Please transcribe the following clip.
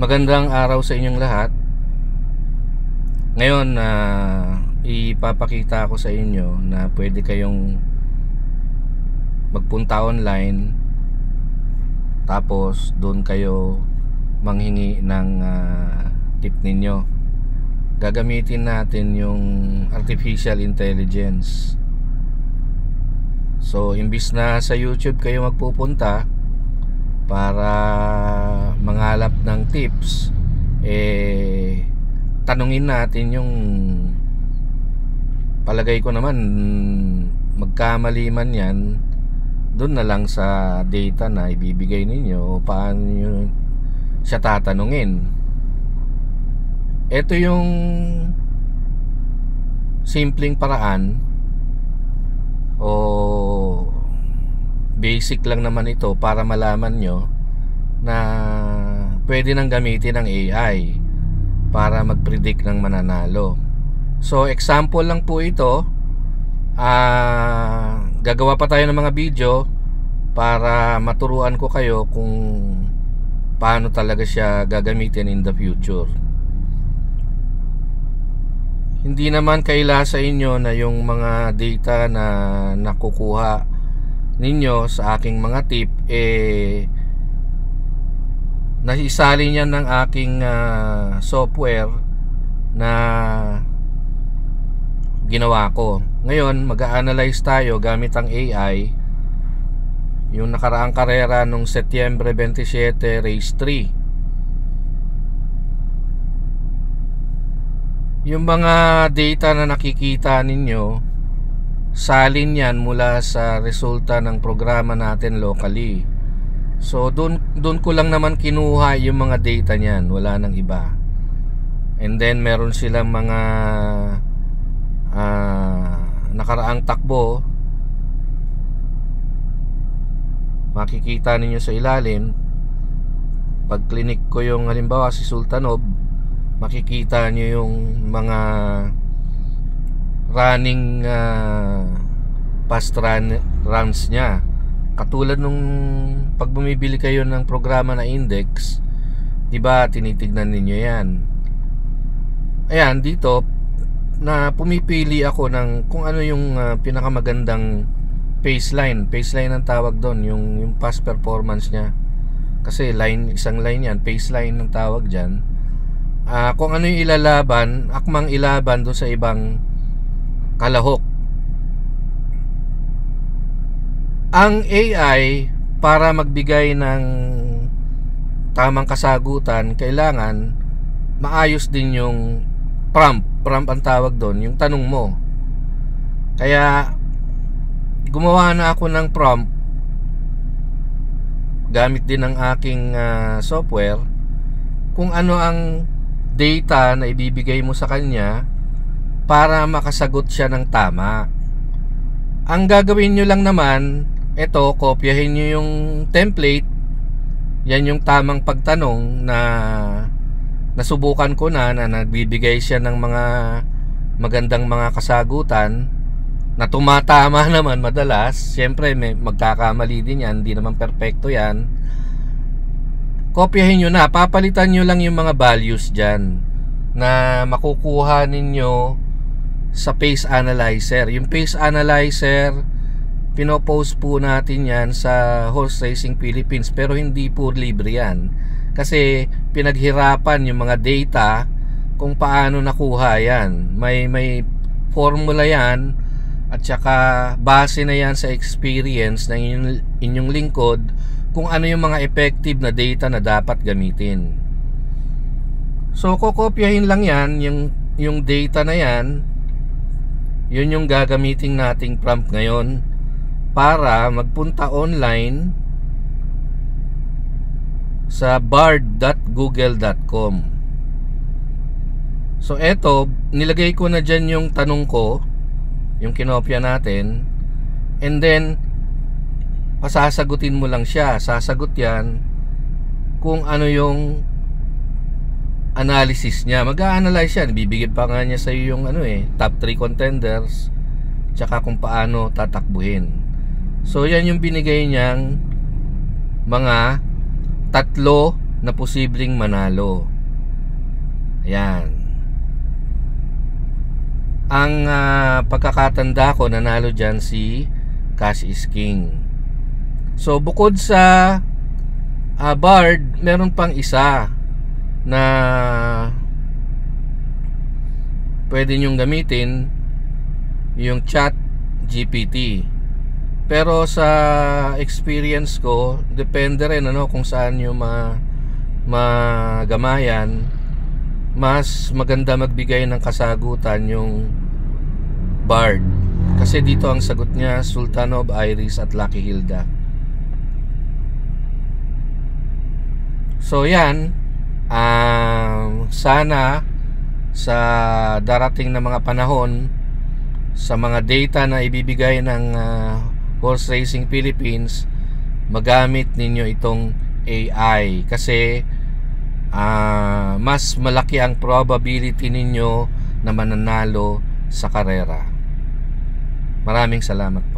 Magandang araw sa inyong lahat. Ngayon, ipapakita ko sa inyo na pwede kayong magpunta online, tapos doon kayo manghingi ng tip ninyo. Gagamitin natin yung artificial intelligence. So, imbis na sa YouTube kayo magpupunta para mangalap ng tips, tanungin natin yung, palagay ko naman magkamali man yan, doon na lang sa data na ibibigay ninyo o paano nyo siya tatanungin. Ito yung simpleng paraan, o basic lang naman ito para malaman nyo na pwede nang gamitin ng AI para mag-predict ng mananalo. So example lang po ito. Gagawa pa tayo ng mga video para maturuan ko kayo kung paano talaga siya gagamitin in the future. Hindi naman kaila sa inyo na yung mga data na nakukuha ninyo sa aking mga tip, naisali niyan ng aking software na ginawa ko. Ngayon mag-a-analyze tayo gamit ang AI yung nakaraang karera nung Setyembre 27 race 3. Yung mga data na nakikita ninyo, salin yan mula sa resulta ng programa natin locally. So doon ko lang naman kinuha yung mga data niyan, wala nang iba. And then meron silang mga nakaraang takbo. Makikita ninyo sa ilalim. Pag clinic ko yung halimbawa si Sultanov, makikita nyo yung mga running past runs niya. Katulad nung pag bumibili kayo ng programa na index, diba tinitignan ninyo yan. Ayan, dito na pumipili ako ng kung ano yung pinakamagandang paceline ang tawag doon, yung past performance niya. Kasi isang line yan, paceline ang tawag dyan. Kung ano yung ilalaban, akmang ilaban doon sa ibang kalahok. Ang AI, para magbigay ng tamang kasagutan, kailangan maayos din yung prompt ang tawag doon, yung tanong mo. Kaya gumawa na ako ng prompt gamit din ng aking software, kung ano ang data na ibibigay mo sa kanya para makasagot siya ng tama. Ang gagawin nyo lang naman, ito, kopyahin nyo yung template. Yan yung tamang pagtanong na nasubukan ko na nagbibigay siya ng mga magandang mga kasagutan na tumatama naman madalas. Siyempre may magkakamali din yan, hindi naman perfecto yan. Kopyahin nyo na, papalitan nyo lang yung mga values dyan na makukuha ninyo sa Pace Analyzer. Yung Pace Analyzer, pinopost po natin yan sa Horse Racing Philippines, pero hindi po libre yan, kasi pinaghirapan yung mga data kung paano nakuha yan. May formula yan, at saka base na yan sa experience ng inyong lingkod kung ano yung mga effective na data na dapat gamitin. So kokopyahin lang yan, yung data na yan, yun yung gagamitin nating prompt ngayon para magpunta online sa bard.google.com. So eto, nilagay ko na dyan yung tanong ko, yung kinopya natin, and then pasasagutin mo lang siya. Sasagot yan kung ano yung analysis niya. Mag-a-analyze yan, bibigyan pa nga niya sa iyo yung top 3 contenders, tsaka kung paano tatakbuhin. So yan yung binigay niyang mga 3 na posibleng manalo. Ayan. Ang pagkakatanda ko, nanalo dyan si Cash is King. So bukod sa Bard, meron pang isa na pwede nyong gamitin, yung Chat GPT. Pero sa experience ko, depende rin kung saan nyo magamayan. Mas maganda magbigay ng kasagutan yung Bard, kasi dito ang sagot niya Sultan of Iris at Lucky Hilda. So yan, sana sa darating na mga panahon, sa mga data na ibibigay ng Horse Racing Philippines, magamit ninyo itong AI, kasi mas malaki ang probability ninyo na mananalo sa karera. Maraming salamat po.